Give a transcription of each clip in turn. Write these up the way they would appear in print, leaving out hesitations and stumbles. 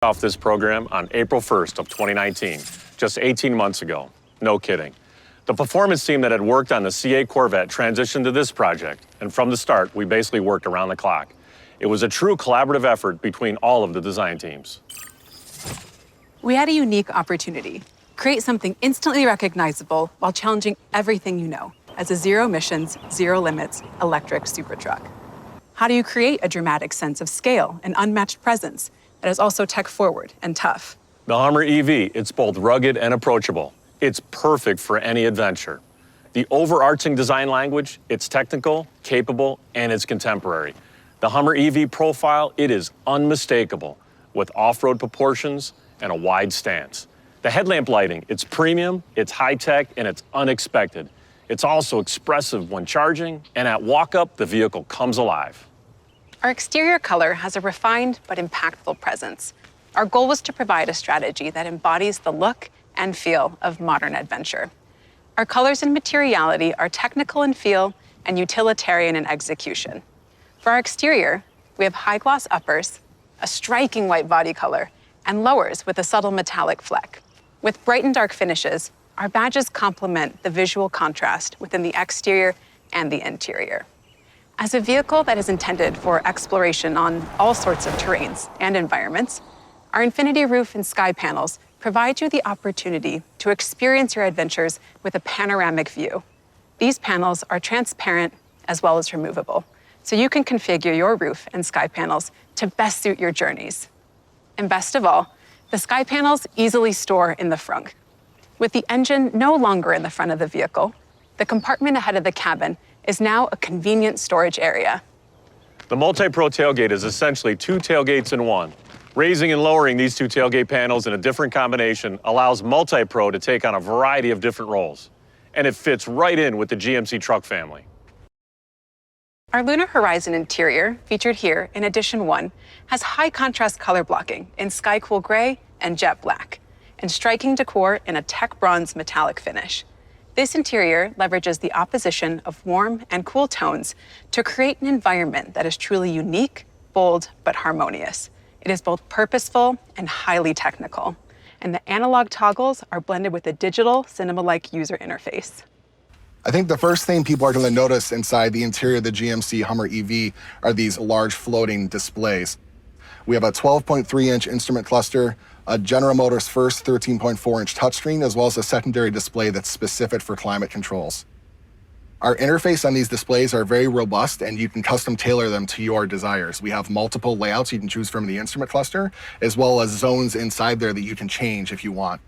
off this program on April 1st of 2019, just 18 months ago. No kidding. The performance team that had worked on the CA Corvette transitioned to this project, and from the start, we basically worked around the clock. It was a true collaborative effort between all of the design teams. We had a unique opportunity. Create something instantly recognizable while challenging everything you know as a zero-emissions, zero-limits electric super truck. How do you create a dramatic sense of scale and unmatched presence that is also tech-forward and tough? The Hummer EV, it's both rugged and approachable. It's perfect for any adventure. The overarching design language, it's technical, capable, and it's contemporary. The Hummer EV profile, it is unmistakable, with off-road proportions and a wide stance. The headlamp lighting, it's premium, it's high-tech, and it's unexpected. It's also expressive when charging, and at walk-up, the vehicle comes alive. Our exterior color has a refined but impactful presence. Our goal was to provide a strategy that embodies the look and feel of modern adventure. Our colors and materiality are technical in feel and utilitarian in execution. For our exterior, we have high-gloss uppers, a striking white body color, and lowers with a subtle metallic fleck. With bright and dark finishes, our badges complement the visual contrast within the exterior and the interior. As a vehicle that is intended for exploration on all sorts of terrains and environments, our infinity roof and sky panels provide you the opportunity to experience your adventures with a panoramic view. These panels are transparent as well as removable, so you can configure your roof and sky panels to best suit your journeys. And best of all, the sky panels easily store in the front. With the engine no longer in the front of the vehicle, the compartment ahead of the cabin is now a convenient storage area. The Multi-Pro tailgate is essentially two tailgates in one. Raising and lowering these two tailgate panels in a different combination allows Multi-Pro to take on a variety of different roles. And it fits right in with the GMC truck family. Our Lunar Horizon interior, featured here in Edition 1, has high contrast color blocking in sky cool gray and jet black, and striking decor in a tech bronze metallic finish. This interior leverages the opposition of warm and cool tones to create an environment that is truly unique, bold, but harmonious. It is both purposeful and highly technical, and the analog toggles are blended with a digital cinema-like user interface. I think the first thing people are going to notice inside the interior of the GMC Hummer EV are these large floating displays. We have a 12.3-inch instrument cluster, a General Motors first 13.4-inch touchscreen, as well as a secondary display that's specific for climate controls. Our interface on these displays are very robust, and you can custom tailor them to your desires. We have multiple layouts you can choose from in the instrument cluster, as well as zones inside there that you can change if you want.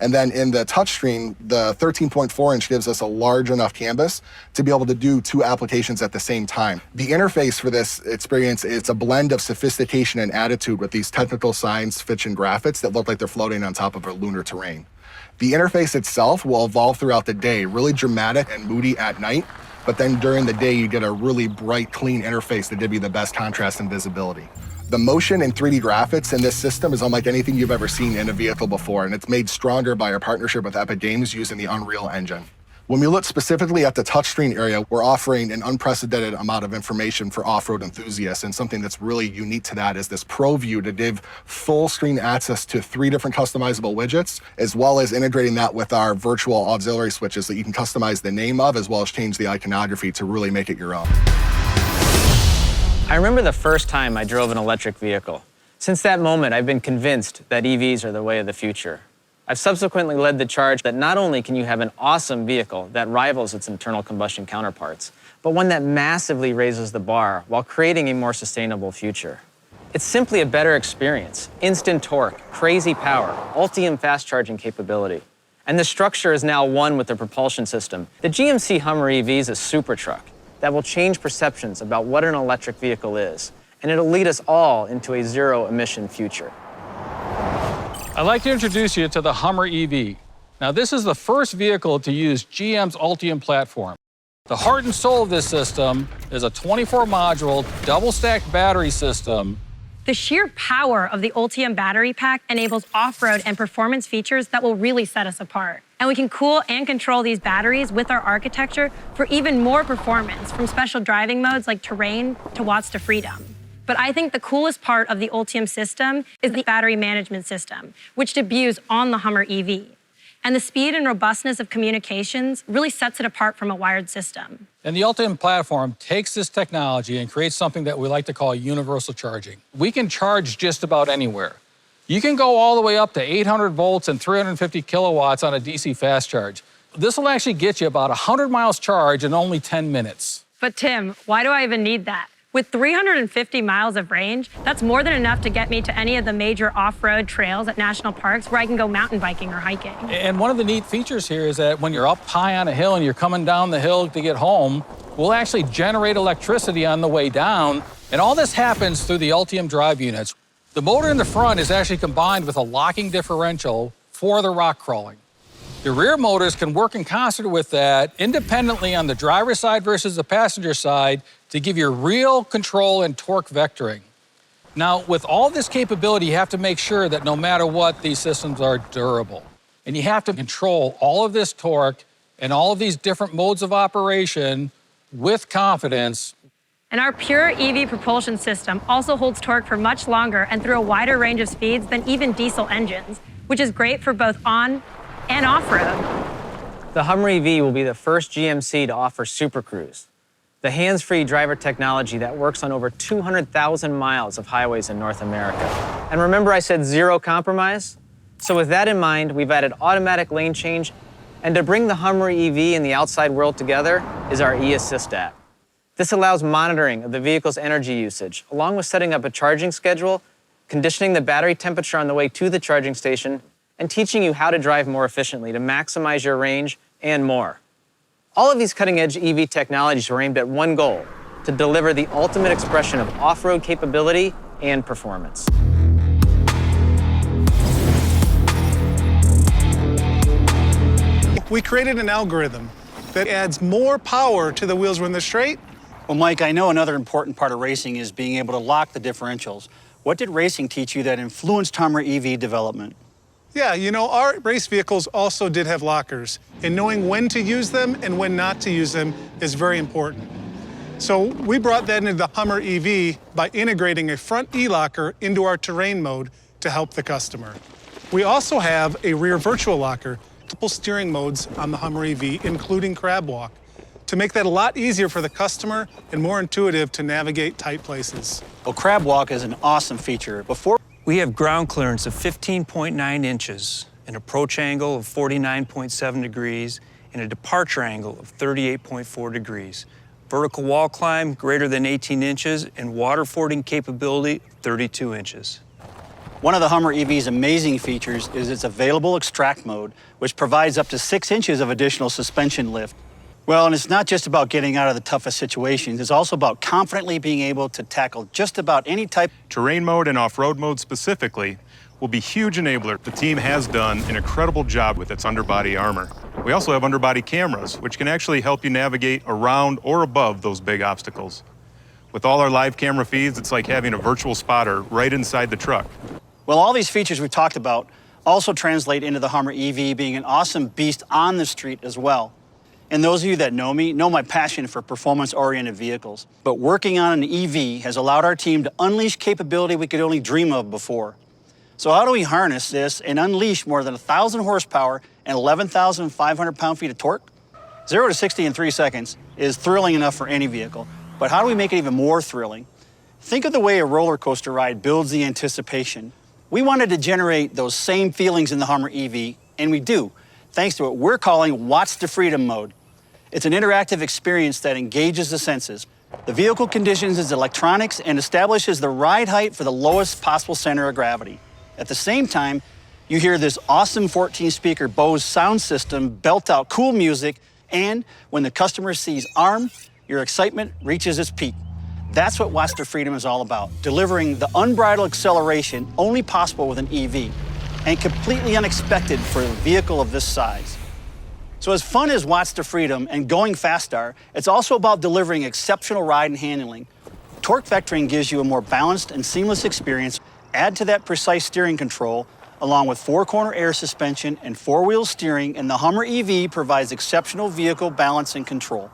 And then in the touchscreen, the 13.4-inch gives us a large enough canvas to be able to do two applications at the same time. The interface for this experience, it's a blend of sophistication and attitude with these technical science fiction graphics that look like they're floating on top of a lunar terrain. The interface itself will evolve throughout the day, really dramatic and moody at night, but then during the day you get a really bright, clean interface that gives you the best contrast and visibility. The motion and 3D graphics in this system is unlike anything you've ever seen in a vehicle before, and it's made stronger by our partnership with Epic Games using the Unreal Engine. When we look specifically at the touchscreen area, we're offering an unprecedented amount of information for off-road enthusiasts, and something that's really unique to that is this Pro View to give full screen access to 3 different customizable widgets, as well as integrating that with our virtual auxiliary switches that you can customize the name of, as well as change the iconography to really make it your own. I remember the first time I drove an electric vehicle. Since that moment, I've been convinced that EVs are the way of the future. I've subsequently led the charge that not only can you have an awesome vehicle that rivals its internal combustion counterparts, but one that massively raises the bar while creating a more sustainable future. It's simply a better experience. Instant torque, crazy power, Ultium fast charging capability. And the structure is now one with the propulsion system. The GMC Hummer EV is a super truck that will change perceptions about what an electric vehicle is, and it'll lead us all into a zero-emission future. I'd like to introduce you to the Hummer EV. Now, this is the first vehicle to use GM's Ultium platform. The heart and soul of this system is a 24-module, double-stacked battery system. The sheer power of the Ultium battery pack enables off-road and performance features that will really set us apart. And we can cool and control these batteries with our architecture for even more performance, from special driving modes like terrain to watts to freedom. But I think the coolest part of the Ultium system is the battery management system, which debuts on the Hummer EV. And the speed and robustness of communications really sets it apart from a wired system. And the Ultium platform takes this technology and creates something that we like to call universal charging. We can charge just about anywhere. You can go all the way up to 800 volts and 350 kilowatts on a DC fast charge. This will actually get you about 100 miles charge in only 10 minutes. But Tim, why do I even need that? With 350 miles of range, that's more than enough to get me to any of the major off-road trails at national parks where I can go mountain biking or hiking. And one of the neat features here is that when you're up high on a hill and you're coming down the hill to get home, we'll actually generate electricity on the way down. And all this happens through the Ultium drive units. The motor in the front is actually combined with a locking differential for the rock crawling. The rear motors can work in concert with that independently on the driver's side versus the passenger side to give you real control and torque vectoring. Now, with all this capability, you have to make sure that no matter what, these systems are durable. And you have to control all of this torque and all of these different modes of operation with confidence. And our pure EV propulsion system also holds torque for much longer and through a wider range of speeds than even diesel engines, which is great for both on and off-road. The Hummer EV will be the first GMC to offer Super Cruise, the hands-free driver technology that works on over 200,000 miles of highways in North America. And remember I said zero compromise? So with that in mind, we've added automatic lane change, and to bring the Hummer EV and the outside world together is our eAssist app. This allows monitoring of the vehicle's energy usage, along with setting up a charging schedule, conditioning the battery temperature on the way to the charging station, and teaching you how to drive more efficiently to maximize your range and more. All of these cutting-edge EV technologies are aimed at one goal, to deliver the ultimate expression of off-road capability and performance. We created an algorithm that adds more power to the wheels when they're straight. Well, Mike, I know another important part of racing is being able to lock the differentials. What did racing teach you that influenced Hummer EV development? Yeah, you know, our race vehicles also did have lockers, and knowing when to use them and when not to use them is very important. So we brought that into the Hummer EV by integrating a front e-locker into our terrain mode to help the customer. We also have a rear virtual locker, multiple steering modes on the Hummer EV, including crab walk, to make that a lot easier for the customer and more intuitive to navigate tight places. Well, crab walk is an awesome feature. We have ground clearance of 15.9 inches, an approach angle of 49.7 degrees, and a departure angle of 38.4 degrees. Vertical wall climb greater than 18 inches, and water fording capability 32 inches. One of the Hummer EV's amazing features is its available extract mode, which provides up to 6 inches of additional suspension lift. Well, and it's not just about getting out of the toughest situations, it's also about confidently being able to tackle just about any type. Terrain mode and off-road mode specifically will be huge enabler. The team has done an incredible job with its underbody armor. We also have underbody cameras, which can actually help you navigate around or above those big obstacles. With all our live camera feeds, it's like having a virtual spotter right inside the truck. Well, all these features we've talked about also translate into the Hummer EV being an awesome beast on the street as well. And those of you that know me know my passion for performance-oriented vehicles. But working on an EV has allowed our team to unleash capability we could only dream of before. So how do we harness this and unleash more than 1,000 horsepower and 11,500 pound-feet of torque? 0 to 60 in 3 seconds is thrilling enough for any vehicle. But how do we make it even more thrilling? Think of the way a roller coaster ride builds the anticipation. We wanted to generate those same feelings in the Hummer EV, and we do, thanks to what we're calling Watts to Freedom mode. It's an interactive experience that engages the senses. The vehicle conditions its electronics and establishes the ride height for the lowest possible center of gravity. At the same time, you hear this awesome 14-speaker Bose sound system belt out cool music, and when the customer sees ARM, your excitement reaches its peak. That's what Watts to Freedom is all about, delivering the unbridled acceleration only possible with an EV, and completely unexpected for a vehicle of this size. So as fun as Watts to Freedom and going fast are, it's also about delivering exceptional ride and handling. Torque vectoring gives you a more balanced and seamless experience. Add to that precise steering control, along with 4-corner air suspension and 4-wheel steering, and the Hummer EV provides exceptional vehicle balance and control.